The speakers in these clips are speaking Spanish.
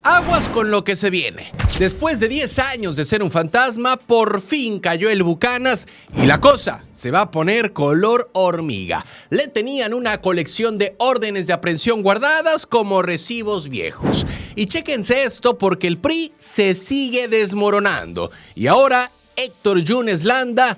Aguas con lo que se viene. Después de 10 años de ser un fantasma, por fin cayó el Bucanas y la cosa se va a poner color hormiga. Le tenían una colección de órdenes de aprehensión guardadas como recibos viejos. Y chéquense esto porque el PRI se sigue desmoronando. Y ahora Héctor Yunes Landa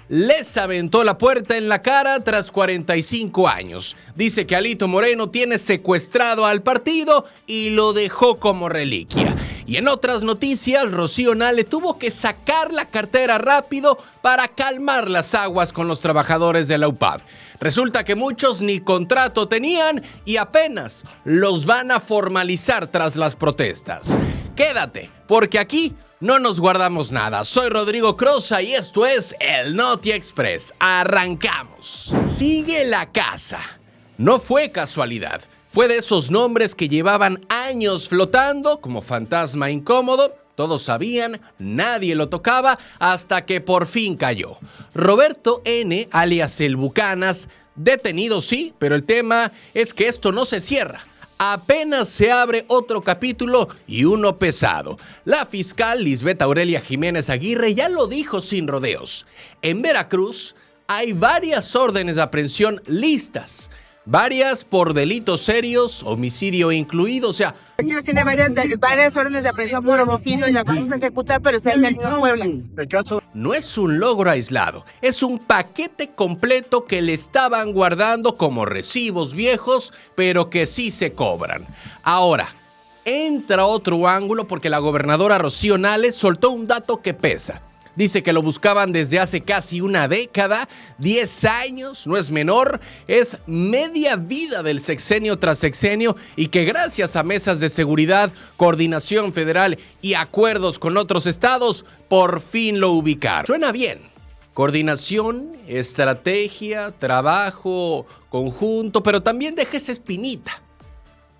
les aventó la puerta en la cara tras 45 años. Dice que Alito Moreno tiene secuestrado al partido y lo dejó como reliquia. Y en otras noticias, Rocío Nale tuvo que sacar la cartera rápido para calmar las aguas con los trabajadores de la UPAD. Resulta que muchos ni contrato tenían y apenas los van a formalizar tras las protestas. Quédate, porque aquí no nos guardamos nada. Soy Rodrigo Crosa y esto es el Noti Express. Arrancamos. Sigue la casa. No fue casualidad. Fue de esos nombres que llevaban años flotando como fantasma incómodo. Todos sabían, nadie lo tocaba hasta que por fin cayó. Roberto N., alias el Bucanas, detenido sí, pero el tema es que esto no se cierra. Apenas se abre otro capítulo y uno pesado. La fiscal Lisbeth Aurelia Jiménez Aguirre ya lo dijo sin rodeos. En Veracruz hay varias órdenes de aprehensión listas. Varias por delitos serios, homicidio incluido, o sea... Tiene varias órdenes de aprehensión por homicidio y las vamos a ejecutar, pero está en Puebla. No es un logro aislado, es un paquete completo que le estaban guardando como recibos viejos, pero que sí se cobran. Ahora, entra otro ángulo porque la gobernadora Rocío Nale soltó un dato que pesa. Dice que lo buscaban desde hace casi una década, 10 años, no es menor, es media vida del sexenio tras sexenio y que gracias a mesas de seguridad, coordinación federal y acuerdos con otros estados, por fin lo ubicaron. Suena bien. Coordinación, estrategia, trabajo conjunto, pero también deja esa espinita.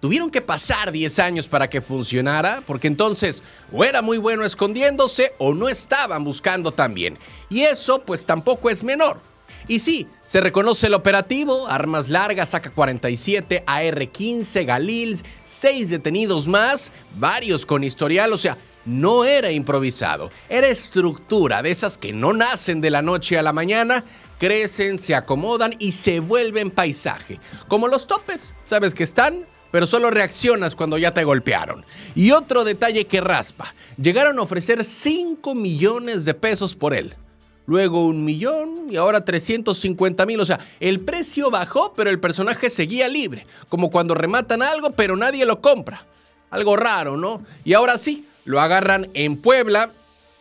Tuvieron que pasar 10 años para que funcionara, porque entonces o era muy bueno escondiéndose o no estaban buscando tan bien. Y eso pues tampoco es menor. Y sí, se reconoce el operativo, armas largas, AK-47, AR-15, Galil, 6 detenidos más, varios con historial, o sea, no era improvisado, era estructura de esas que no nacen de la noche a la mañana, crecen, se acomodan y se vuelven paisaje. Como los topes, ¿sabes que están? Pero solo reaccionas cuando ya te golpearon. Y otro detalle que raspa, llegaron a ofrecer 5 millones de pesos por él. Luego 1 millón y ahora 350,000. O sea, el precio bajó, pero el personaje seguía libre. Como cuando rematan algo, pero nadie lo compra. Algo raro, ¿no? Y ahora sí, lo agarran en Puebla,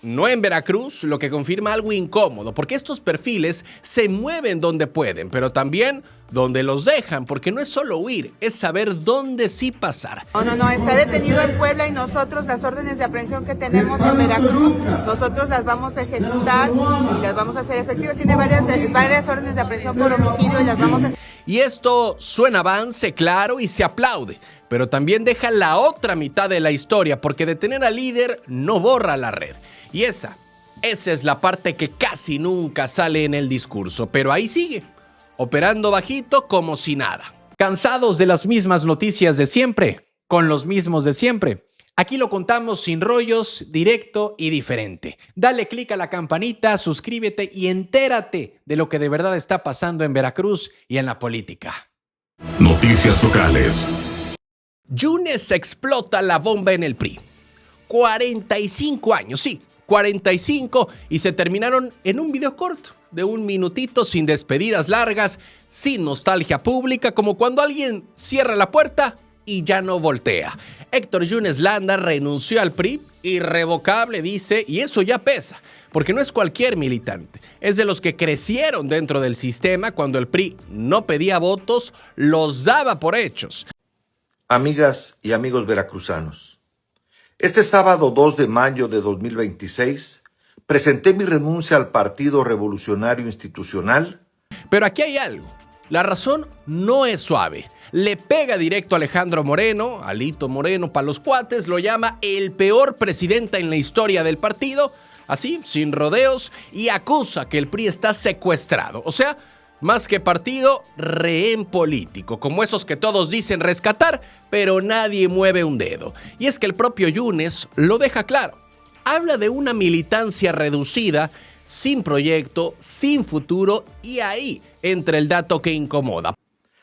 no en Veracruz, lo que confirma algo incómodo, porque estos perfiles se mueven donde pueden, pero también donde los dejan, porque no es solo huir, es saber dónde sí pasar. No, está detenido en Puebla y nosotros las órdenes de aprehensión que tenemos en Veracruz, nosotros las vamos a ejecutar y las vamos a hacer efectivas. Tiene varias órdenes de aprehensión por homicidio y las vamos a... Y esto suena avance, claro, y se aplaude, pero también deja la otra mitad de la historia, porque detener al líder no borra la red. Y esa es la parte que casi nunca sale en el discurso, pero ahí sigue, operando bajito como si nada. ¿Cansados de las mismas noticias de siempre? ¿Con los mismos de siempre? Aquí lo contamos sin rollos, directo y diferente. Dale click a la campanita, suscríbete y entérate de lo que de verdad está pasando en Veracruz y en la política. Noticias locales. Yunes explota la bomba en el PRI. 45 años, sí, 45, y se terminaron en un video corto de 1 minutito, sin despedidas largas, sin nostalgia pública, como cuando alguien cierra la puerta y ya no voltea. Héctor Yunes Landa renunció al PRI, irrevocable dice, y eso ya pesa, porque no es cualquier militante, es de los que crecieron dentro del sistema cuando el PRI no pedía votos, los daba por hechos. Amigas y amigos veracruzanos, este sábado 2 de mayo de 2026 presenté mi renuncia al Partido Revolucionario Institucional. Pero aquí hay algo, la razón no es suave. Le pega directo a Alejandro Moreno, Alito Moreno para los cuates, lo llama el peor presidente en la historia del partido, así, sin rodeos, y acusa que el PRI está secuestrado. O sea, Más que partido, rehén político, como esos que todos dicen rescatar, pero nadie mueve un dedo. Y es que el propio Yunes lo deja claro. Habla de una militancia reducida, sin proyecto, sin futuro, y ahí entra el dato que incomoda.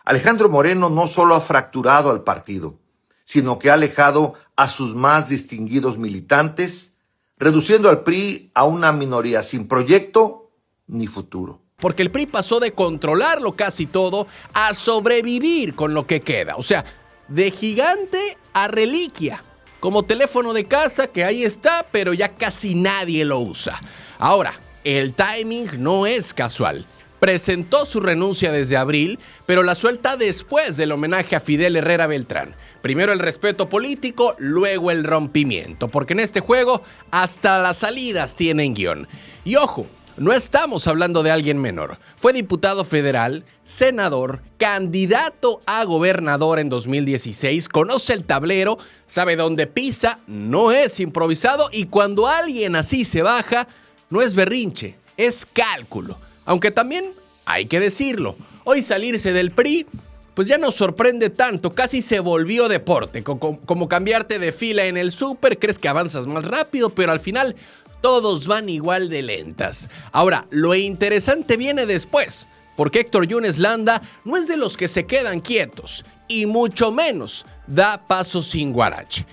Alejandro Moreno no solo ha fracturado al partido, sino que ha alejado a sus más distinguidos militantes, reduciendo al PRI a una minoría sin proyecto ni futuro. Porque el PRI pasó de controlarlo casi todo a sobrevivir con lo que queda. O sea, de gigante a reliquia. Como teléfono de casa que ahí está, pero ya casi nadie lo usa. Ahora, el timing no es casual. Presentó su renuncia desde abril, pero la suelta después del homenaje a Fidel Herrera Beltrán. Primero el respeto político, luego el rompimiento, porque en este juego hasta las salidas tienen guión. Y ojo, no estamos hablando de alguien menor. Fue diputado federal, senador, candidato a gobernador en 2016, conoce el tablero, sabe dónde pisa, no es improvisado y cuando alguien así se baja, no es berrinche, es cálculo. Aunque también hay que decirlo, hoy salirse del PRI pues ya no sorprende tanto, casi se volvió deporte, como cambiarte de fila en el súper, crees que avanzas más rápido, pero al final todos van igual de lentas. Ahora, lo interesante viene después, porque Héctor Yunes Landa no es de los que se quedan quietos, y mucho menos da pasos sin guarache.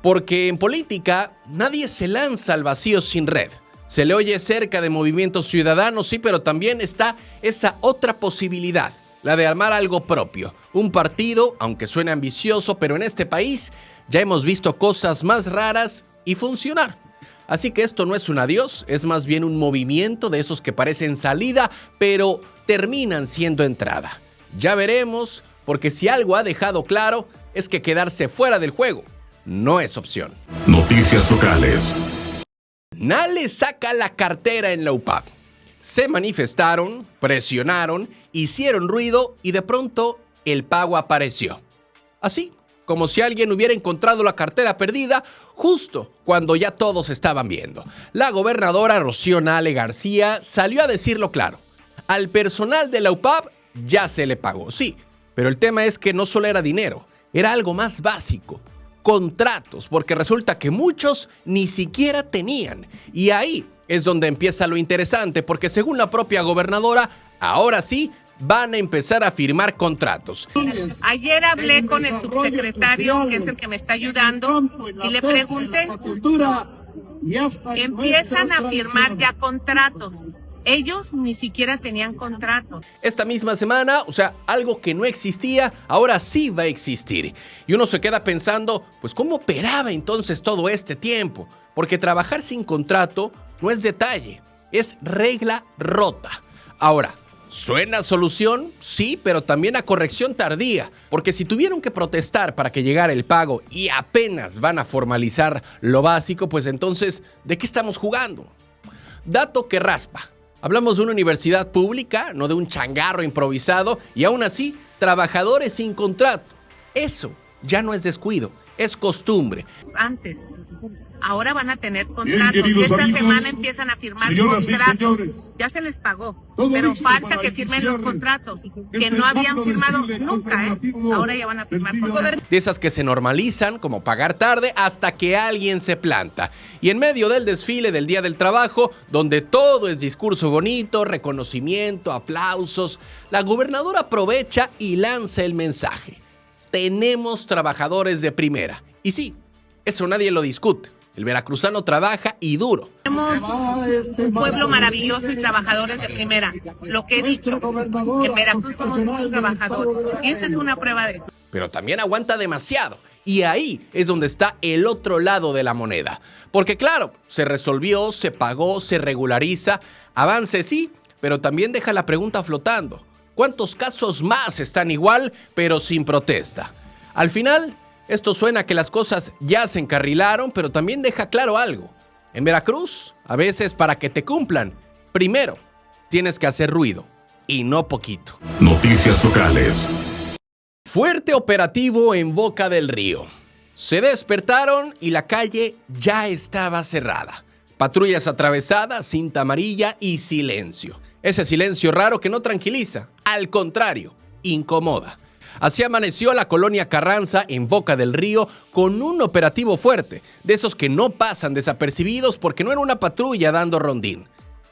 Porque en política nadie se lanza al vacío sin red. Se le oye cerca de Movimiento Ciudadano, sí, pero también está esa otra posibilidad, la de armar algo propio. Un partido, aunque suene ambicioso, pero en este país ya hemos visto cosas más raras y funcionar. Así que esto no es un adiós, es más bien un movimiento de esos que parecen salida, pero terminan siendo entrada. Ya veremos, porque si algo ha dejado claro es que quedarse fuera del juego no es opción. Noticias locales. Nale saca la cartera en la UPAV. Se manifestaron, presionaron, hicieron ruido y de pronto el pago apareció. Así, como si alguien hubiera encontrado la cartera perdida justo cuando ya todos estaban viendo. La gobernadora Rocío Nale García salió a decirlo claro. Al personal de la UPAV ya se le pagó, sí, pero el tema es que no solo era dinero, era algo más básico. Contratos, porque resulta que muchos ni siquiera tenían. Y ahí es donde empieza lo interesante, porque según la propia gobernadora, ahora sí van a empezar a firmar contratos. Ayer hablé con el subsecretario, que es el que me está ayudando, y le pregunté, empiezan a firmar ya contratos. Ellos ni siquiera tenían contrato. Esta misma semana, o sea, algo que no existía, ahora sí va a existir. Y uno se queda pensando, pues ¿cómo operaba entonces todo este tiempo? Porque trabajar sin contrato no es detalle, es regla rota. Ahora, ¿suena a solución? Sí, pero también a corrección tardía. Porque si tuvieron que protestar para que llegara el pago y apenas van a formalizar lo básico, pues entonces, ¿de qué estamos jugando? Dato que raspa. Hablamos de una universidad pública, no de un changarro improvisado, y aún así, trabajadores sin contrato. Eso ya no es descuido, es costumbre. Antes, ahora van a tener contratos. Y esta semana empiezan a firmar contratos. Ya se les pagó, pero falta que firmen los contratos, que no habían firmado nunca, Ahora ya van a firmar contratos. De esas que se normalizan, como pagar tarde, hasta que alguien se planta. Y en medio del desfile del Día del Trabajo, donde todo es discurso bonito, reconocimiento, aplausos, la gobernadora aprovecha y lanza el mensaje. Tenemos trabajadores de primera. Y sí, eso nadie lo discute. El veracruzano trabaja y duro. Tenemos un pueblo maravilloso y trabajadores de primera. Lo que he dicho, en Veracruz somos muy trabajadores. Y esta es una prueba de eso. Pero también aguanta demasiado. Y ahí es donde está el otro lado de la moneda. Porque claro, se resolvió, se pagó, se regulariza. Avance sí, pero también deja la pregunta flotando. ¿Cuántos casos más están igual, pero sin protesta? Al final, esto suena a que las cosas ya se encarrilaron, pero también deja claro algo. En Veracruz, a veces para que te cumplan, primero tienes que hacer ruido, y no poquito. Noticias locales. Fuerte operativo en Boca del Río. Se despertaron y la calle ya estaba cerrada. Patrullas atravesadas, cinta amarilla y silencio. Ese silencio raro que no tranquiliza, al contrario, incomoda. Así amaneció la colonia Carranza en Boca del Río con un operativo fuerte, de esos que no pasan desapercibidos porque no era una patrulla dando rondín.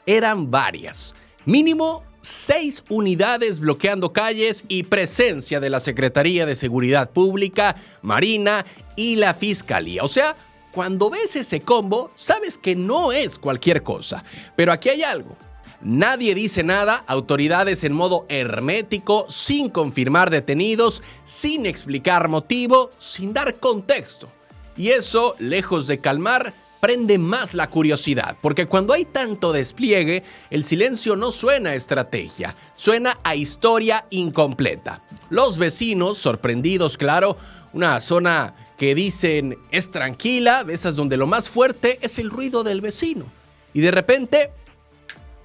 Eran varias, mínimo 6 unidades bloqueando calles y presencia de la Secretaría de Seguridad Pública, Marina y la Fiscalía. O sea, cuando ves ese combo, sabes que no es cualquier cosa. Pero aquí hay algo. Nadie dice nada, autoridades en modo hermético, sin confirmar detenidos, sin explicar motivo, sin dar contexto. Y eso, lejos de calmar, prende más la curiosidad, porque cuando hay tanto despliegue, el silencio no suena a estrategia, suena a historia incompleta. Los vecinos, sorprendidos, claro, una zona que dicen es tranquila, de esas donde lo más fuerte es el ruido del vecino. Y de repente,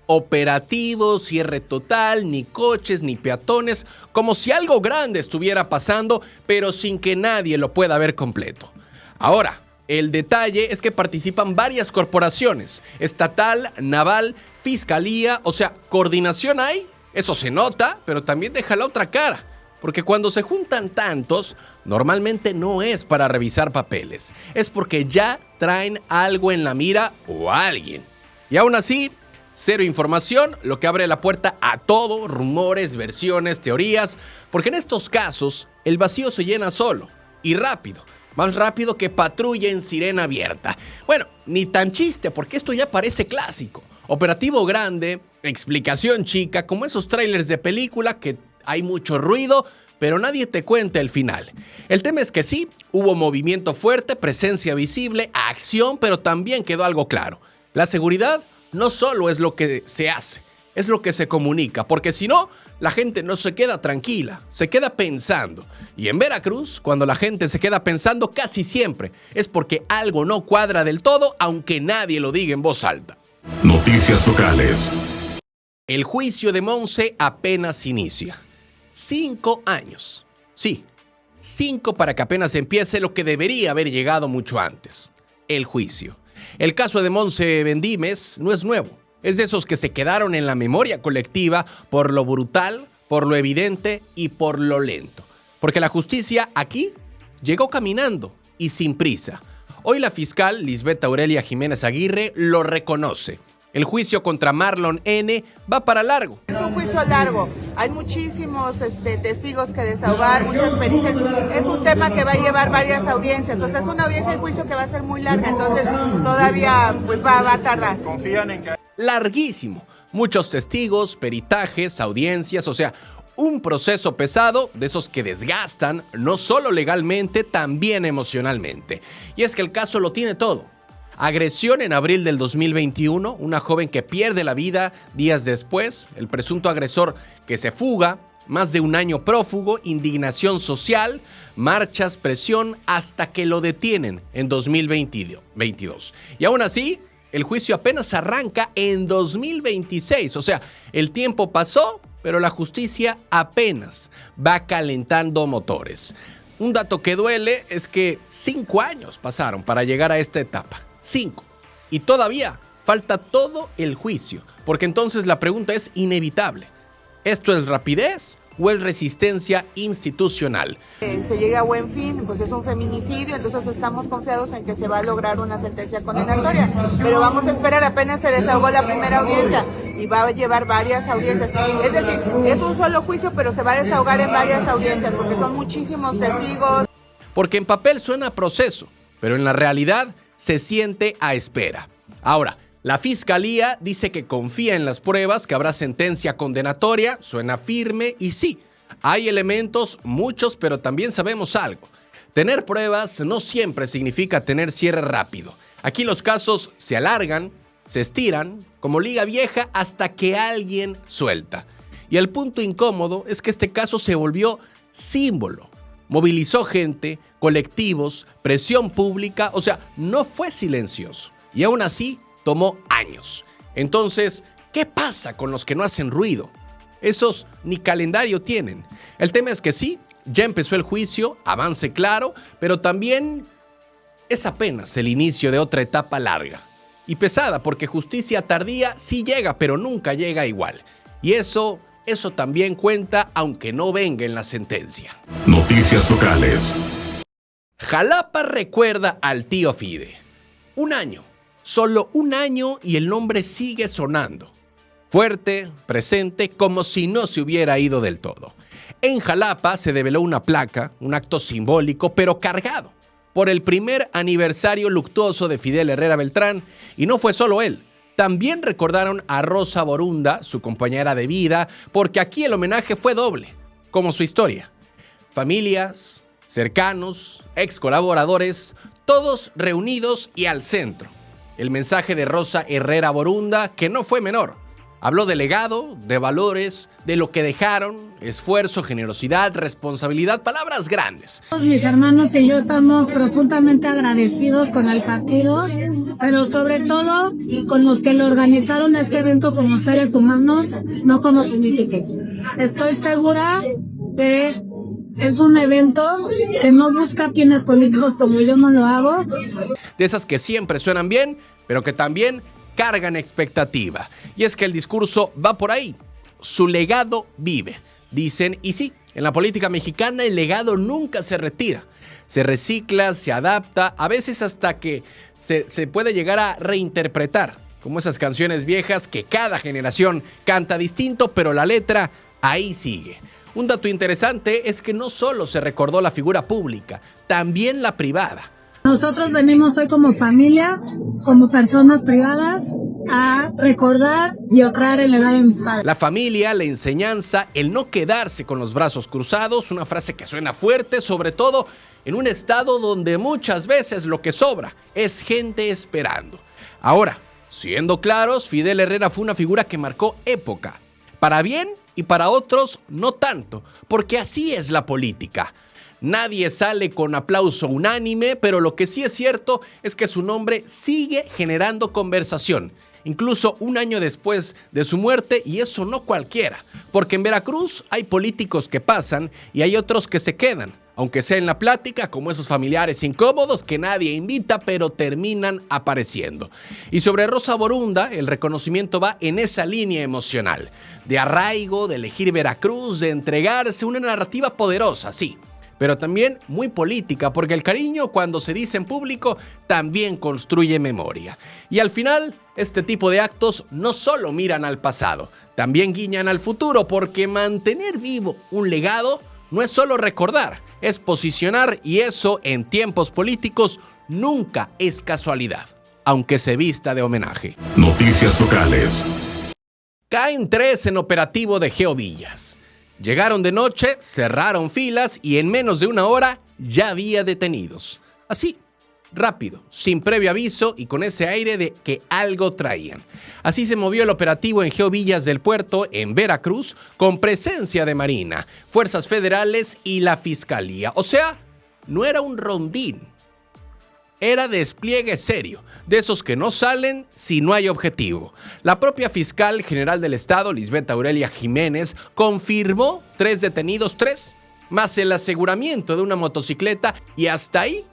operativo, cierre total, ni coches, ni peatones, como si algo grande estuviera pasando, pero sin que nadie lo pueda ver completo. Ahora, el detalle es que participan varias corporaciones, estatal, naval, fiscalía, o sea, coordinación hay, eso se nota, pero también deja la otra cara, porque cuando se juntan tantos, normalmente no es para revisar papeles, es porque ya traen algo en la mira o a alguien. Y aún así, cero información, lo que abre la puerta a todo, rumores, versiones, teorías, porque en estos casos el vacío se llena solo y rápido. Más rápido que patrulla en sirena abierta. Bueno, ni tan chiste, porque esto ya parece clásico. Operativo grande, explicación chica, como esos trailers de película que hay mucho ruido, pero nadie te cuenta el final. El tema es que sí, hubo movimiento fuerte, presencia visible, acción, pero también quedó algo claro. La seguridad no solo es lo que se hace, es lo que se comunica, porque si no, la gente no se queda tranquila, se queda pensando. Y en Veracruz, cuando la gente se queda pensando, casi siempre es porque algo no cuadra del todo, aunque nadie lo diga en voz alta. Noticias locales. El juicio de Monse apenas inicia. 5 años. Sí, 5 para que apenas empiece lo que debería haber llegado mucho antes. El juicio. El caso de Monse Bendimes no es nuevo. Es de esos que se quedaron en la memoria colectiva por lo brutal, por lo evidente y por lo lento. Porque la justicia aquí llegó caminando y sin prisa. Hoy la fiscal Lisbeth Aurelia Jiménez Aguirre lo reconoce. El juicio contra Marlon N. va para largo. Es un juicio largo. Hay muchísimos testigos que desahogar, muchas pericias. Es un tema que va a llevar varias audiencias. O sea, es una audiencia de juicio que va a ser muy larga. Entonces, todavía pues va a tardar. Confían en que... Larguísimo. Muchos testigos, peritajes, audiencias, o sea, un proceso pesado de esos que desgastan, no solo legalmente, también emocionalmente. Y es que el caso lo tiene todo. Agresión en abril del 2021, una joven que pierde la vida días después, el presunto agresor que se fuga, más de un año prófugo, indignación social, marchas, presión, hasta que lo detienen en 2022. Y aún así, el juicio apenas arranca en 2026, o sea, el tiempo pasó, pero la justicia apenas va calentando motores. Un dato que duele es que 5 años pasaron para llegar a esta etapa. 5. Y todavía falta todo el juicio, porque entonces la pregunta es inevitable. ¿Esto es rapidez o es resistencia institucional? Se llega a buen fin, pues es un feminicidio, entonces estamos confiados en que se va a lograr una sentencia condenatoria. Pero vamos a esperar, apenas se desahogó la primera audiencia y va a llevar varias audiencias. Es decir, es un solo juicio, pero se va a desahogar en varias audiencias, porque son muchísimos testigos. Porque en papel suena proceso, pero en la realidad se siente a espera. Ahora, la fiscalía dice que confía en las pruebas, que habrá sentencia condenatoria, suena firme y sí, hay elementos, muchos, pero también sabemos algo. Tener pruebas no siempre significa tener cierre rápido. Aquí los casos se alargan, se estiran, como liga vieja, hasta que alguien suelta. Y el punto incómodo es que este caso se volvió símbolo. Movilizó gente, colectivos, presión pública, o sea, no fue silencioso. Y aún así, tomó años. Entonces, ¿qué pasa con los que no hacen ruido? Esos ni calendario tienen. El tema es que sí, ya empezó el juicio, avance claro, pero también es apenas el inicio de otra etapa larga. Y pesada, porque justicia tardía sí llega, pero nunca llega igual. Y eso también cuenta, aunque no venga en la sentencia. Noticias locales. Jalapa recuerda al tío Fide. 1 año, solo 1 año y el nombre sigue sonando. Fuerte, presente, como si no se hubiera ido del todo. En Jalapa se develó una placa, un acto simbólico, pero cargado, por el primer aniversario luctuoso de Fidel Herrera Beltrán, y no fue solo él. También recordaron a Rosa Borunda, su compañera de vida, porque aquí el homenaje fue doble, como su historia. Familias, cercanos, ex colaboradores, todos reunidos y al centro. El mensaje de Rosa Herrera Borunda, que no fue menor. Habló de legado, de valores, de lo que dejaron, esfuerzo, generosidad, responsabilidad, palabras grandes. Mis hermanos y yo estamos profundamente agradecidos con el partido, pero sobre todo con los que lo organizaron este evento como seres humanos, no como políticos. Estoy segura que es un evento que no busca fines políticos como yo no lo hago. De esas que siempre suenan bien, pero que también cargan expectativa. Y es que el discurso va por ahí. Su legado vive, dicen, y sí, en la política mexicana el legado nunca se retira. Se recicla, se adapta, a veces hasta que se puede llegar a reinterpretar, como esas canciones viejas que cada generación canta distinto, pero la letra ahí sigue. Un dato interesante es que no solo se recordó la figura pública, también la privada. Nosotros venimos hoy como familia, como personas privadas, a recordar y honrar el legado de mis padres. La familia, la enseñanza, el no quedarse con los brazos cruzados, una frase que suena fuerte, sobre todo en un estado donde muchas veces lo que sobra es gente esperando. Ahora, siendo claros, Fidel Herrera fue una figura que marcó época, para bien y para otros no tanto, porque así es la política. Nadie sale con aplauso unánime, pero lo que sí es cierto es que su nombre sigue generando conversación, incluso 1 año después de su muerte, y eso no cualquiera, porque en Veracruz hay políticos que pasan y hay otros que se quedan, aunque sea en la plática, como esos familiares incómodos que nadie invita, pero terminan apareciendo. Y sobre Rosa Borunda, el reconocimiento va en esa línea emocional, de arraigo, de elegir Veracruz, de entregarse, una narrativa poderosa, sí, pero también muy política, porque el cariño, cuando se dice en público, también construye memoria. Y al final, este tipo de actos no solo miran al pasado, también guiñan al futuro, porque mantener vivo un legado no es solo recordar, es posicionar, y eso en tiempos políticos nunca es casualidad, aunque se vista de homenaje. Noticias locales. Caen 3 en operativo de Geo Villas. Llegaron de noche, cerraron filas y en menos de 1 hora ya había detenidos. Así, rápido, sin previo aviso y con ese aire de que algo traían. Así se movió el operativo en Geo Villas del Puerto, en Veracruz, con presencia de Marina, fuerzas federales y la Fiscalía. O sea, no era un rondín, era despliegue serio, de esos que no salen si no hay objetivo. La propia fiscal general del estado, Lisbeth Aurelia Jiménez, confirmó 3 detenidos, 3, más el aseguramiento de una motocicleta, y hasta ahí,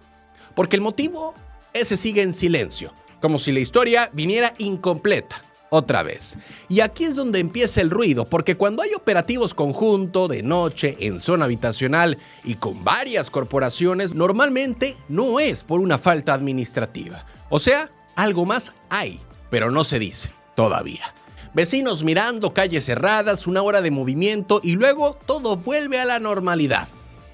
porque el motivo ese sigue en silencio, como si la historia viniera incompleta otra vez. Y aquí es donde empieza el ruido, porque cuando hay operativos conjunto, de noche, en zona habitacional y con varias corporaciones, normalmente no es por una falta administrativa. O sea, algo más hay, pero no se dice todavía. Vecinos mirando, calles cerradas, 1 hora de movimiento y luego todo vuelve a la normalidad,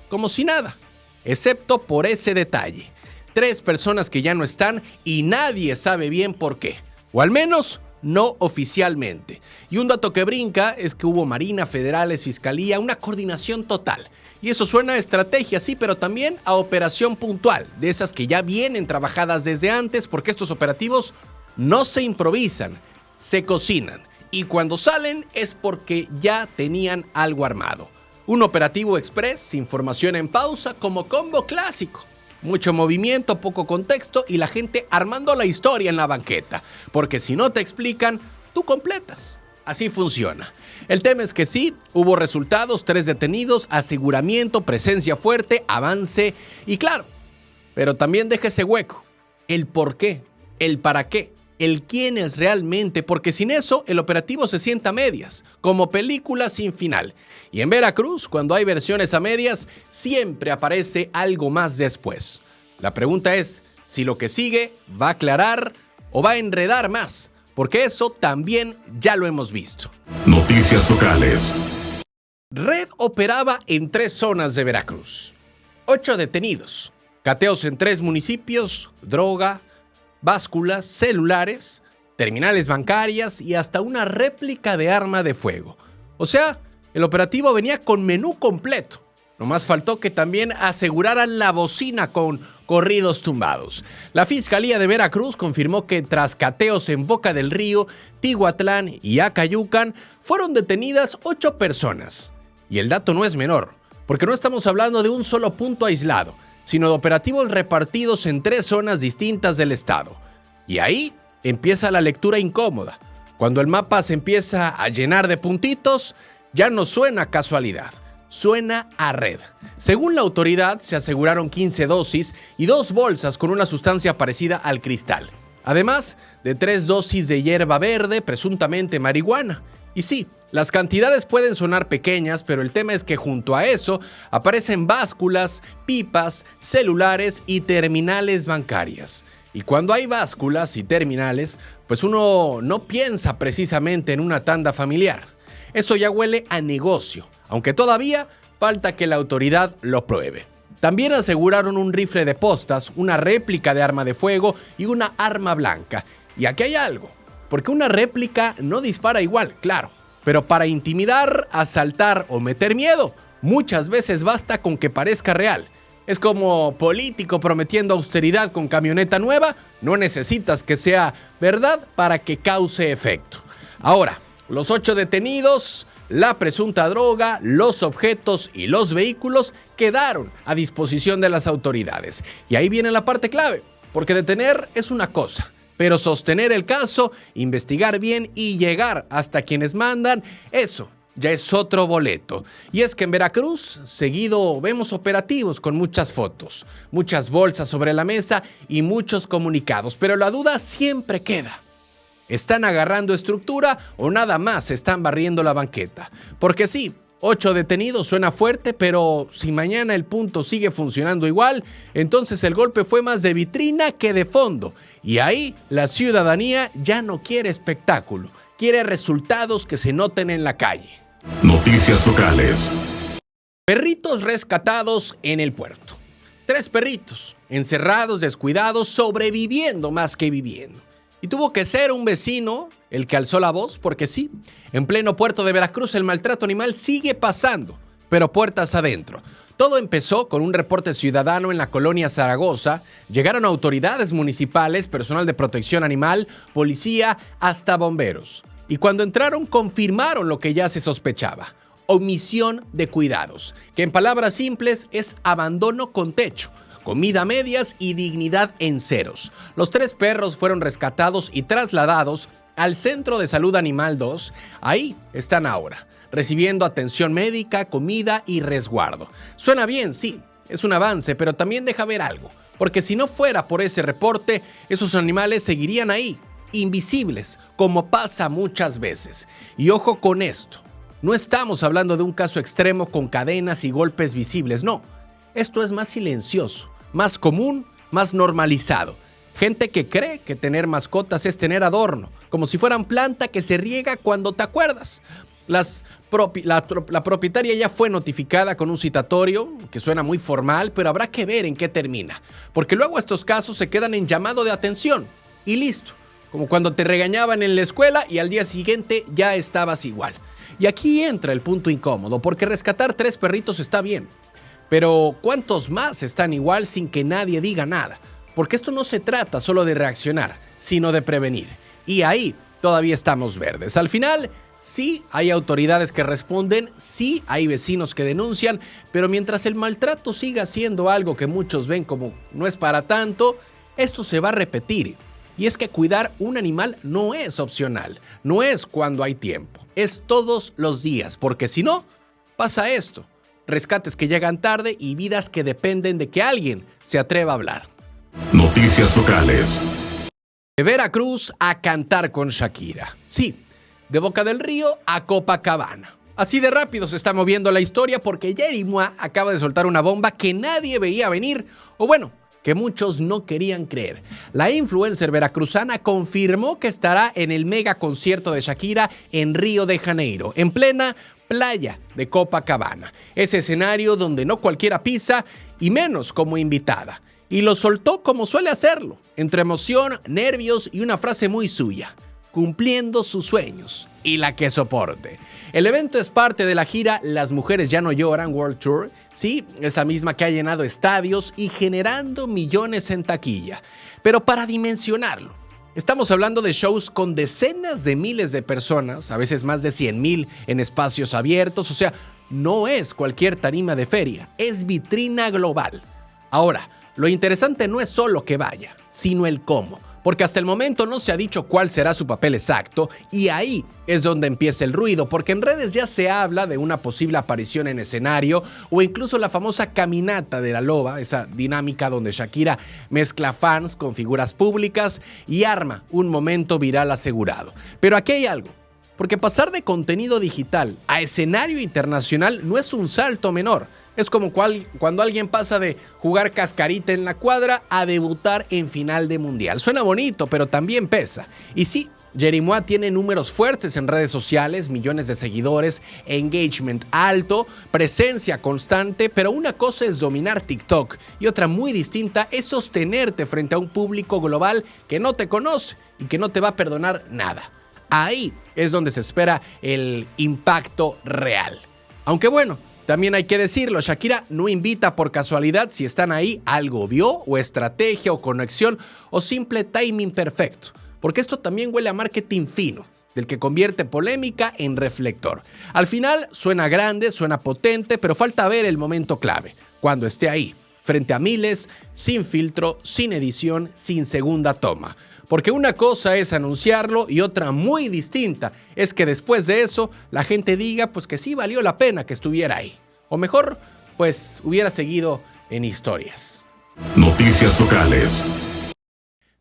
como si nada, excepto por ese detalle. 3 personas que ya no están y nadie sabe bien por qué, o al menos no oficialmente. Y un dato que brinca es que hubo Marina, federales, Fiscalía, una coordinación total. Y eso suena a estrategia, sí, pero también a operación puntual, de esas que ya vienen trabajadas desde antes, porque estos operativos no se improvisan, se cocinan. Y cuando salen es porque ya tenían algo armado. Un operativo express, información en pausa, como combo clásico. Mucho movimiento, poco contexto y la gente armando la historia en la banqueta. Porque si no te explican, tú completas. Así funciona. El tema es que sí, hubo resultados, 3 detenidos, aseguramiento, presencia fuerte, avance y claro, pero también deja ese hueco. El por qué, el para qué. el quién es realmente, porque sin eso el operativo se sienta a medias, como película sin final. Y en Veracruz, cuando hay versiones a medias, siempre aparece algo más después. La pregunta es si lo que sigue va a aclarar o va a enredar más, porque eso también ya lo hemos visto. Noticias locales. Red operaba en 3 zonas de Veracruz. 8 detenidos. Cateos en 3 municipios, droga, básculas, celulares, terminales bancarias y hasta una réplica de arma de fuego. O sea, el operativo venía con menú completo. Nomás faltó que también aseguraran la bocina con corridos tumbados. La Fiscalía de Veracruz confirmó que tras cateos en Boca del Río, Tihuatlán y Acayucan, fueron detenidas 8 personas. Y el dato no es menor, porque no estamos hablando de un solo punto aislado, sino de operativos repartidos en 3 zonas distintas del estado. Y ahí empieza la lectura incómoda. Cuando el mapa se empieza a llenar de puntitos, ya no suena a casualidad, suena a red. Según la autoridad, se aseguraron 15 dosis y 2 bolsas con una sustancia parecida al cristal, además de 3 dosis de hierba verde, presuntamente marihuana. Y sí, las cantidades pueden sonar pequeñas, pero el tema es que junto a eso aparecen básculas, pipas, celulares y terminales bancarias. Y cuando hay básculas y terminales, pues uno no piensa precisamente en una tanda familiar. Eso ya huele a negocio, aunque todavía falta que la autoridad lo pruebe. También aseguraron un rifle de postas, una réplica de arma de fuego y una arma blanca. Y aquí hay algo, porque una réplica no dispara igual, claro, pero para intimidar, asaltar o meter miedo, muchas veces basta con que parezca real. Es como político prometiendo austeridad con camioneta nueva, no necesitas que sea verdad para que cause efecto. Ahora, los 8 detenidos, la presunta droga, los objetos y los vehículos quedaron a disposición de las autoridades. Y ahí viene la parte clave, porque detener es una cosa, pero sostener el caso, investigar bien y llegar hasta quienes mandan, eso ya es otro boleto. Y es que en Veracruz, seguido vemos operativos con muchas fotos, muchas bolsas sobre la mesa y muchos comunicados, pero la duda siempre queda. ¿Están agarrando estructura o nada más están barriendo la banqueta? Porque sí, 8 detenidos suena fuerte, pero si mañana el punto sigue funcionando igual, entonces el golpe fue más de vitrina que de fondo. Y ahí la ciudadanía ya no quiere espectáculo, quiere resultados que se noten en la calle. Noticias locales. Perritos rescatados en el puerto. 3 perritos, encerrados, descuidados, sobreviviendo más que viviendo. Y tuvo que ser un vecino el que alzó la voz, porque sí, en pleno puerto de Veracruz el maltrato animal sigue pasando, pero puertas adentro. Todo empezó con un reporte ciudadano en la colonia Zaragoza. Llegaron autoridades municipales, personal de protección animal, policía, hasta bomberos. Y cuando entraron confirmaron lo que ya se sospechaba: omisión de cuidados, que en palabras simples es abandono con techo, comida a medias y dignidad en ceros. Los 3 perros fueron rescatados y trasladados al Centro de Salud Animal 2. Ahí están ahora, recibiendo atención médica, comida y resguardo. Suena bien, sí, es un avance, pero también deja ver algo, porque si no fuera por ese reporte, esos animales seguirían ahí, invisibles, como pasa muchas veces. Y ojo con esto, no estamos hablando de un caso extremo con cadenas y golpes visibles, no. Esto es más silencioso, más común, más normalizado. Gente que cree que tener mascotas es tener adorno, como si fueran planta que se riega cuando te acuerdas. La propietaria ya fue notificada con un citatorio, que suena muy formal, pero habrá que ver en qué termina. Porque luego estos casos se quedan en llamado de atención y listo. Como cuando te regañaban en la escuela y al día siguiente ya estabas igual. Y aquí entra el punto incómodo, porque rescatar 3 perritos está bien. Pero ¿cuántos más están igual sin que nadie diga nada? Porque esto no se trata solo de reaccionar, sino de prevenir. Y ahí todavía estamos verdes. Al final, sí hay autoridades que responden, sí hay vecinos que denuncian, pero mientras el maltrato siga siendo algo que muchos ven como no es para tanto, esto se va a repetir. Y es que cuidar un animal no es opcional, no es cuando hay tiempo, es todos los días, porque si no, pasa esto. Rescates que llegan tarde y vidas que dependen de que alguien se atreva a hablar. Noticias locales. De Veracruz a cantar con Shakira. Sí, de Boca del Río a Copacabana. Así de rápido se está moviendo la historia porque Yeri Mua acaba de soltar una bomba que nadie veía venir, o bueno, que muchos no querían creer. La influencer veracruzana confirmó que estará en el mega concierto de Shakira en Río de Janeiro, en plena playa de Copacabana. Ese escenario donde no cualquiera pisa y menos como invitada. Y lo soltó como suele hacerlo, entre emoción, nervios y una frase muy suya: cumpliendo sus sueños y la que soporte. El evento es parte de la gira Las Mujeres Ya No Lloran World Tour, sí, esa misma que ha llenado estadios y generando millones en taquilla. Pero para dimensionarlo, estamos hablando de shows con decenas de miles de personas, a veces más de 100,000 en espacios abiertos, o sea, no es cualquier tarima de feria, es vitrina global. Ahora, lo interesante no es solo que vaya, sino el cómo. Porque hasta el momento no se ha dicho cuál será su papel exacto y ahí es donde empieza el ruido, porque en redes ya se habla de una posible aparición en escenario o incluso la famosa caminata de la loba, esa dinámica donde Shakira mezcla fans con figuras públicas y arma un momento viral asegurado. Pero aquí hay algo, porque pasar de contenido digital a escenario internacional no es un salto menor. Es como cuando alguien pasa de jugar cascarita en la cuadra a debutar en final de mundial. Suena bonito, pero también pesa. Y sí, Yeri Mua tiene números fuertes en redes sociales, millones de seguidores, engagement alto, presencia constante, pero una cosa es dominar TikTok y otra muy distinta es sostenerte frente a un público global que no te conoce y que no te va a perdonar nada. Ahí es donde se espera el impacto real. Aunque bueno, también hay que decirlo, Shakira no invita por casualidad. Si están ahí, algo vio, o estrategia, o conexión, o simple timing perfecto. Porque esto también huele a marketing fino, del que convierte polémica en reflector. Al final suena grande, suena potente, pero falta ver el momento clave, cuando esté ahí, frente a miles, sin filtro, sin edición, sin segunda toma. Porque una cosa es anunciarlo y otra muy distinta es que después de eso la gente diga pues que sí valió la pena que estuviera ahí. O mejor, pues hubiera seguido en historias. Noticias locales.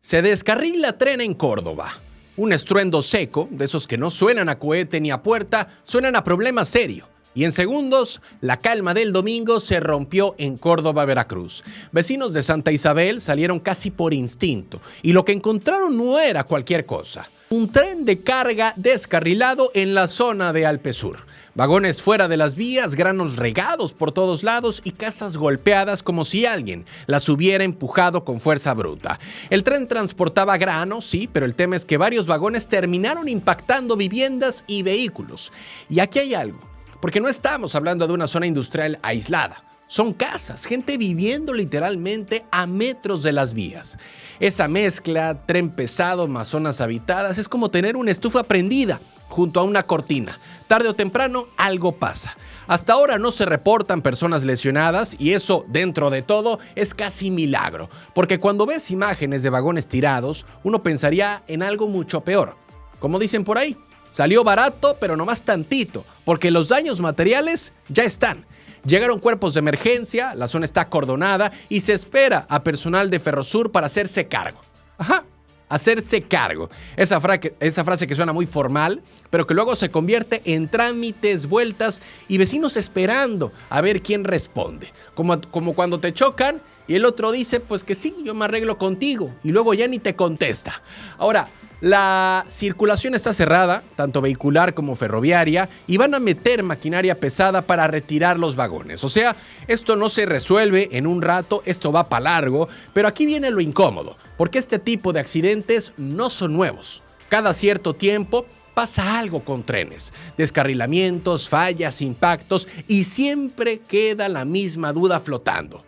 Se descarrila tren en Córdoba. Un estruendo seco, de esos que no suenan a cohete ni a puerta, suenan a problema serio. Y en segundos, la calma del domingo se rompió en Córdoba, Veracruz. Vecinos de Santa Isabel salieron casi por instinto y lo que encontraron no era cualquier cosa. Un tren de carga descarrilado en la zona de Alpesur. Vagones fuera de las vías, granos regados por todos lados y casas golpeadas como si alguien las hubiera empujado con fuerza bruta. El tren transportaba grano, sí, pero el tema es que varios vagones terminaron impactando viviendas y vehículos. Y aquí hay algo. Porque no estamos hablando de una zona industrial aislada. Son casas, gente viviendo literalmente a metros de las vías. Esa mezcla, tren pesado más zonas habitadas, es como tener una estufa prendida junto a una cortina. Tarde o temprano, algo pasa. Hasta ahora no se reportan personas lesionadas y eso, dentro de todo, es casi milagro. Porque cuando ves imágenes de vagones tirados, uno pensaría en algo mucho peor. Como dicen por ahí, salió barato, pero nomás tantito, porque los daños materiales ya están. Llegaron cuerpos de emergencia, la zona está acordonada y se espera a personal de Ferrosur para hacerse cargo. Ajá, hacerse cargo. Esa frase que suena muy formal, pero que luego se convierte en trámites, vueltas y vecinos esperando a ver quién responde. Como cuando te chocan y el otro dice, pues que sí, yo me arreglo contigo, y luego ya ni te contesta. Ahora, la circulación está cerrada, tanto vehicular como ferroviaria, y van a meter maquinaria pesada para retirar los vagones. O sea, esto no se resuelve en un rato, esto va para largo, pero aquí viene lo incómodo, porque este tipo de accidentes no son nuevos. Cada cierto tiempo pasa algo con trenes, descarrilamientos, fallas, impactos, y siempre queda la misma duda flotando.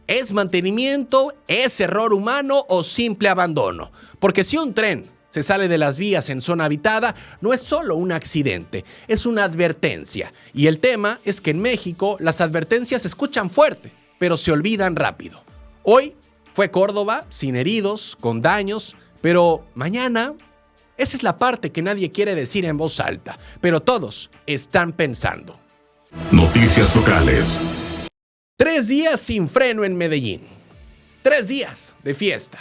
¿Es mantenimiento, es error humano o simple abandono? Porque si un tren se sale de las vías en zona habitada, no es solo un accidente, es una advertencia. Y el tema es que en México las advertencias se escuchan fuerte, pero se olvidan rápido. Hoy fue Córdoba, sin heridos, con daños, pero mañana, esa es la parte que nadie quiere decir en voz alta, pero todos están pensando. Noticias locales. 3 días sin freno en Medellín. 3 días de fiesta.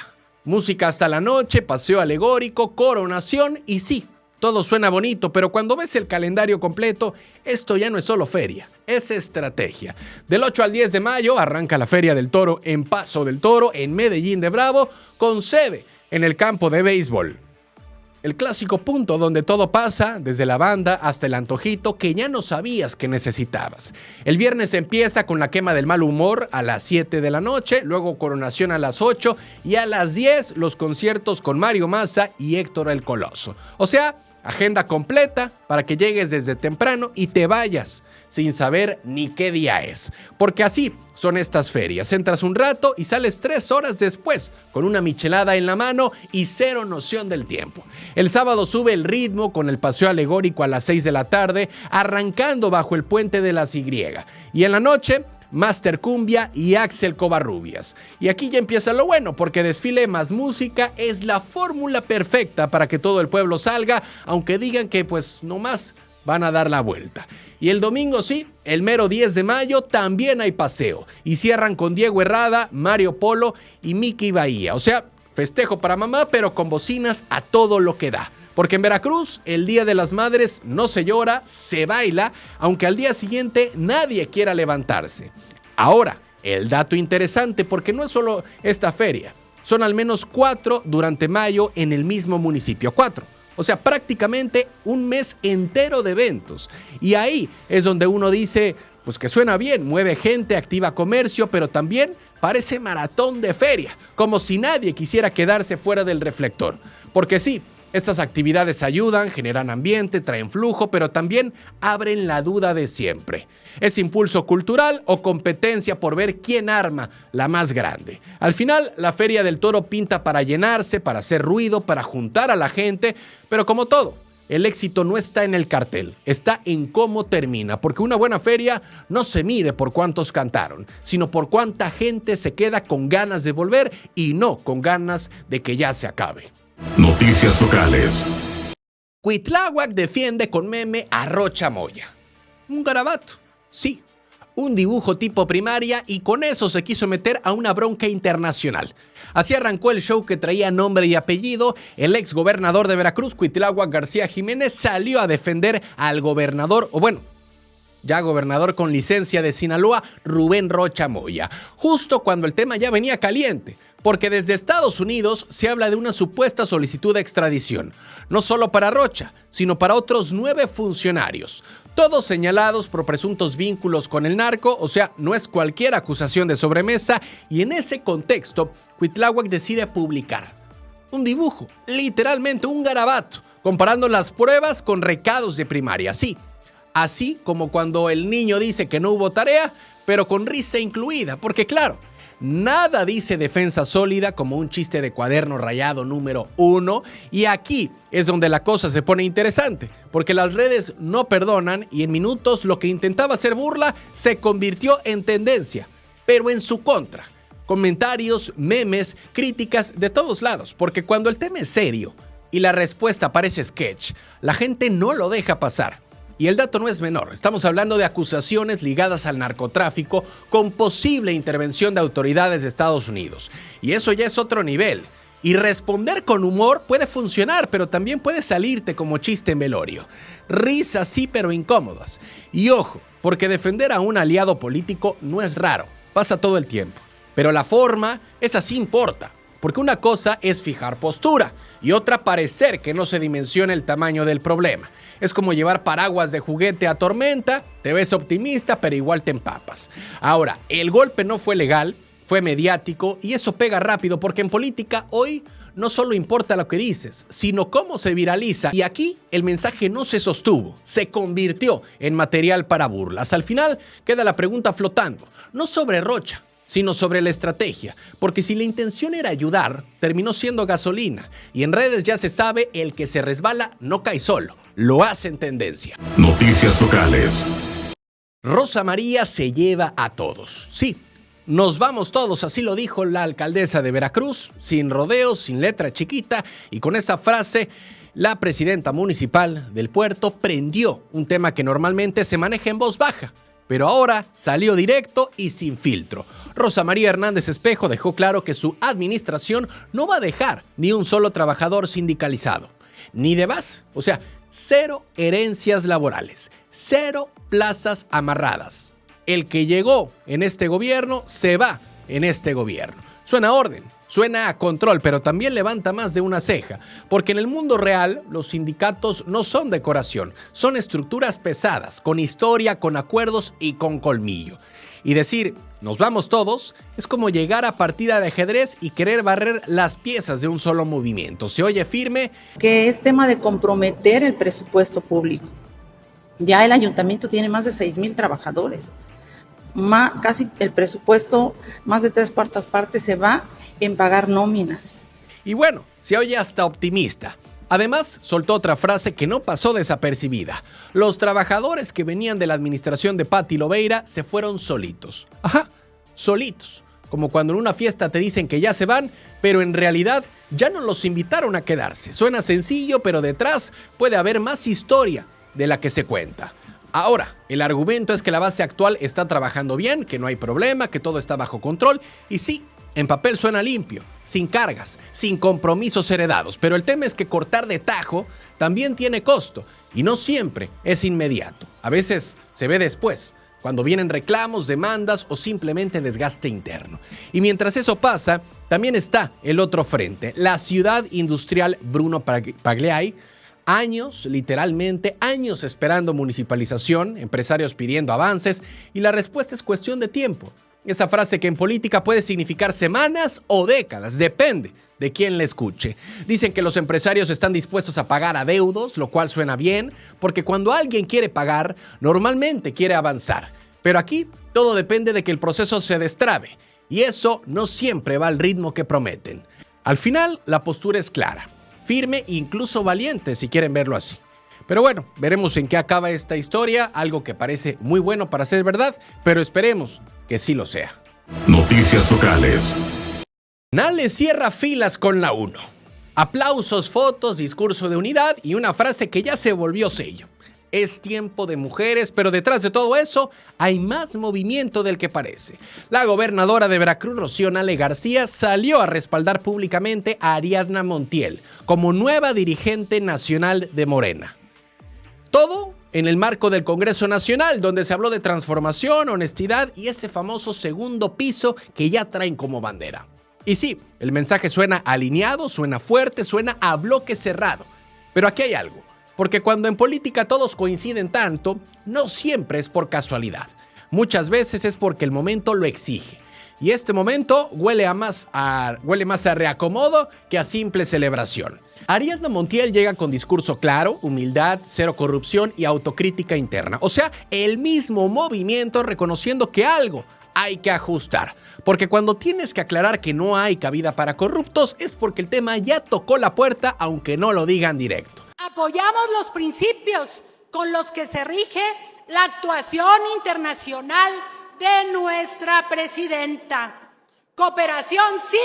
música hasta la noche, paseo alegórico, coronación y sí, todo suena bonito, pero cuando ves el calendario completo, esto ya no es solo feria, es estrategia. Del 8 al 10 de mayo arranca la Feria del Toro en Paso del Toro, en Medellín de Bravo, con sede en el campo de béisbol. El clásico punto donde todo pasa, desde la banda hasta el antojito que ya no sabías que necesitabas. El viernes empieza con la quema del mal humor a las 7 de la noche, luego coronación a las 8 y a las 10 los conciertos con Mario Massa y Héctor el Coloso. O sea, agenda completa para que llegues desde temprano y te vayas sin saber ni qué día es. Porque así son estas ferias. Entras un rato y sales 3 horas después con una michelada en la mano y cero noción del tiempo. El sábado sube el ritmo con el paseo alegórico a las 6 de la tarde, arrancando bajo el puente de las Y. Y en la noche, Master Cumbia y Axel Covarrubias. Y aquí ya empieza lo bueno, porque desfile más música es la fórmula perfecta para que todo el pueblo salga, aunque digan que pues nomás van a dar la vuelta. Y el domingo sí, el mero 10 de mayo también hay paseo. Y cierran con Diego Herrada, Mario Polo y Miki Bahía. O sea, festejo para mamá, pero con bocinas a todo lo que da. Porque en Veracruz, el Día de las Madres no se llora, se baila, aunque al día siguiente nadie quiera levantarse. Ahora, el dato interesante, porque no es solo esta feria, son al menos 4 durante mayo en el mismo municipio, 4. O sea, prácticamente un mes entero de eventos. Y ahí es donde uno dice, pues que suena bien, mueve gente, activa comercio, pero también parece maratón de feria, como si nadie quisiera quedarse fuera del reflector. Porque sí, estas actividades ayudan, generan ambiente, traen flujo, pero también abren la duda de siempre. ¿Es impulso cultural o competencia por ver quién arma la más grande? Al final, la Feria del Toro pinta para llenarse, para hacer ruido, para juntar a la gente, pero como todo, el éxito no está en el cartel, está en cómo termina, porque una buena feria no se mide por cuántos cantaron, sino por cuánta gente se queda con ganas de volver y no con ganas de que ya se acabe. Noticias locales. Cuitláhuac defiende con meme a Rocha Moya. Un garabato, sí. Un dibujo tipo primaria y con eso se quiso meter a una bronca internacional. Así arrancó el show que traía nombre y apellido. El ex gobernador de Veracruz, Cuitláhuac García Jiménez, salió a defender al gobernador, o bueno, ya gobernador con licencia de Sinaloa, Rubén Rocha Moya, justo cuando el tema ya venía caliente, porque desde Estados Unidos se habla de una supuesta solicitud de extradición, no solo para Rocha, sino para otros 9 funcionarios, todos señalados por presuntos vínculos con el narco, o sea, no es cualquier acusación de sobremesa, y en ese contexto, Cuitláhuac decide publicar un dibujo, literalmente un garabato, comparando las pruebas con recados de primaria, sí. Así como cuando el niño dice que no hubo tarea, pero con risa incluida, porque claro, nada dice defensa sólida como un chiste de cuaderno rayado número 1, y aquí es donde la cosa se pone interesante, porque las redes no perdonan y en minutos lo que intentaba ser burla se convirtió en tendencia, pero en su contra. Comentarios, memes, críticas de todos lados, porque cuando el tema es serio y la respuesta parece sketch, la gente no lo deja pasar. Y el dato no es menor, estamos hablando de acusaciones ligadas al narcotráfico con posible intervención de autoridades de Estados Unidos. Y eso ya es otro nivel. Y responder con humor puede funcionar, pero también puede salirte como chiste en velorio. Risas sí, pero incómodas. Y ojo, porque defender a un aliado político no es raro, pasa todo el tiempo. Pero la forma, esa sí importa. Porque una cosa es fijar postura y otra parecer que no se dimensiona el tamaño del problema. Es como llevar paraguas de juguete a tormenta, te ves optimista pero igual te empapas. Ahora, el golpe no fue legal, fue mediático y eso pega rápido porque en política hoy no solo importa lo que dices, sino cómo se viraliza. Y aquí el mensaje no se sostuvo, se convirtió en material para burlas. Al final queda la pregunta flotando, no sobre Rocha, sino sobre la estrategia, porque si la intención era ayudar, terminó siendo gasolina, y en redes ya se sabe, el que se resbala no cae solo, lo hace en tendencia. Noticias locales. Rosa María se lleva a todos, sí, nos vamos todos, así lo dijo la alcaldesa de Veracruz, sin rodeos, sin letra chiquita, y con esa frase, la presidenta municipal del puerto prendió un tema que normalmente se maneja en voz baja, pero ahora salió directo y sin filtro. Rosa María Hernández Espejo dejó claro que su administración no va a dejar ni un solo trabajador sindicalizado, ni de base, o sea, 0 herencias laborales, 0 plazas amarradas. El que llegó en este gobierno se va en este gobierno. Suena a orden, suena a control, pero también levanta más de una ceja, porque en el mundo real los sindicatos no son decoración, son estructuras pesadas, con historia, con acuerdos y con colmillo. Y decir, nos vamos todos, es como llegar a partida de ajedrez y querer barrer las piezas de un solo movimiento. Se oye firme. Que es tema de comprometer el presupuesto público. Ya el ayuntamiento tiene más de 6,000 trabajadores. Casi el presupuesto, más de 3/4 partes se va en pagar nóminas. Y bueno, se oye hasta optimista. Además, soltó otra frase que no pasó desapercibida. Los trabajadores que venían de la administración de Patty Lobeira se fueron solitos. Ajá, solitos. Como cuando en una fiesta te dicen que ya se van, pero en realidad ya no los invitaron a quedarse. Suena sencillo, pero detrás puede haber más historia de la que se cuenta. Ahora, el argumento es que la base actual está trabajando bien, que no hay problema, que todo está bajo control. Y sí, en papel suena limpio, sin cargas, sin compromisos heredados. Pero el tema es que cortar de tajo también tiene costo y no siempre es inmediato. A veces se ve después, cuando vienen reclamos, demandas o simplemente desgaste interno. Y mientras eso pasa, también está el otro frente, la ciudad industrial Bruno Pagliai. Años, literalmente años esperando municipalización, empresarios pidiendo avances y la respuesta es cuestión de tiempo. Esa frase que en política puede significar semanas o décadas, depende de quién la escuche. Dicen que los empresarios están dispuestos a pagar adeudos, lo cual suena bien, porque cuando alguien quiere pagar, normalmente quiere avanzar. Pero aquí todo depende de que el proceso se destrabe, y eso no siempre va al ritmo que prometen. Al final, la postura es clara, firme e incluso valiente, si quieren verlo así. Pero bueno, veremos en qué acaba esta historia, algo que parece muy bueno para ser verdad, pero esperemos que sí lo sea. Noticias locales. Nale cierra filas con la 1. Aplausos, fotos, discurso de unidad y una frase que ya se volvió sello. Es tiempo de mujeres, pero detrás de todo eso hay más movimiento del que parece. La gobernadora de Veracruz, Rocío Nale García, salió a respaldar públicamente a Ariadna Montiel como nueva dirigente nacional de Morena. Todo en el marco del Congreso Nacional, donde se habló de transformación, honestidad y ese famoso segundo piso que ya traen como bandera. Y sí, el mensaje suena alineado, suena fuerte, suena a bloque cerrado. Pero aquí hay algo, porque cuando en política todos coinciden tanto, no siempre es por casualidad. Muchas veces es porque el momento lo exige. Y este momento huele más a reacomodo que a simple celebración. Ariadna Montiel llega con discurso claro, humildad, cero corrupción y autocrítica interna. O sea, el mismo movimiento reconociendo que algo hay que ajustar. Porque cuando tienes que aclarar que no hay cabida para corruptos es porque el tema ya tocó la puerta, aunque no lo digan directo. Apoyamos los principios con los que se rige la actuación internacional de nuestra presidenta. Cooperación sí,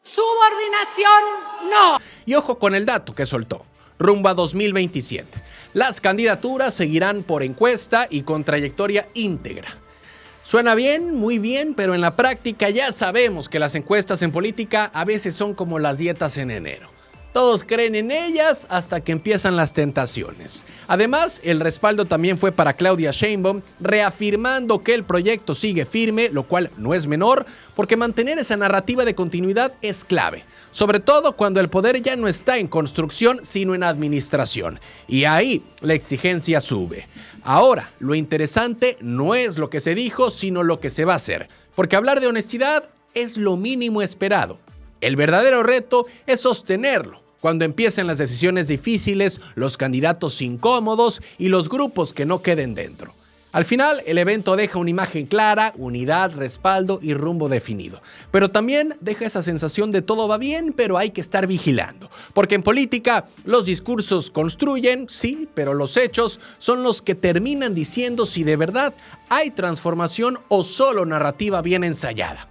subordinación no. Y ojo con el dato que soltó, rumbo a 2027. Las candidaturas seguirán por encuesta y con trayectoria íntegra. Suena bien, muy bien, pero en la práctica ya sabemos que las encuestas en política a veces son como las dietas en enero. Todos creen en ellas hasta que empiezan las tentaciones. Además, el respaldo también fue para Claudia Sheinbaum, reafirmando que el proyecto sigue firme, lo cual no es menor, porque mantener esa narrativa de continuidad es clave, sobre todo cuando el poder ya no está en construcción, sino en administración. Y ahí la exigencia sube. Ahora, lo interesante no es lo que se dijo, sino lo que se va a hacer, porque hablar de honestidad es lo mínimo esperado. El verdadero reto es sostenerlo cuando empiecen las decisiones difíciles, los candidatos incómodos y los grupos que no queden dentro. Al final, el evento deja una imagen clara, unidad, respaldo y rumbo definido. Pero también deja esa sensación de todo va bien, pero hay que estar vigilando. Porque en política, los discursos construyen, sí, pero los hechos son los que terminan diciendo si de verdad hay transformación o solo narrativa bien ensayada.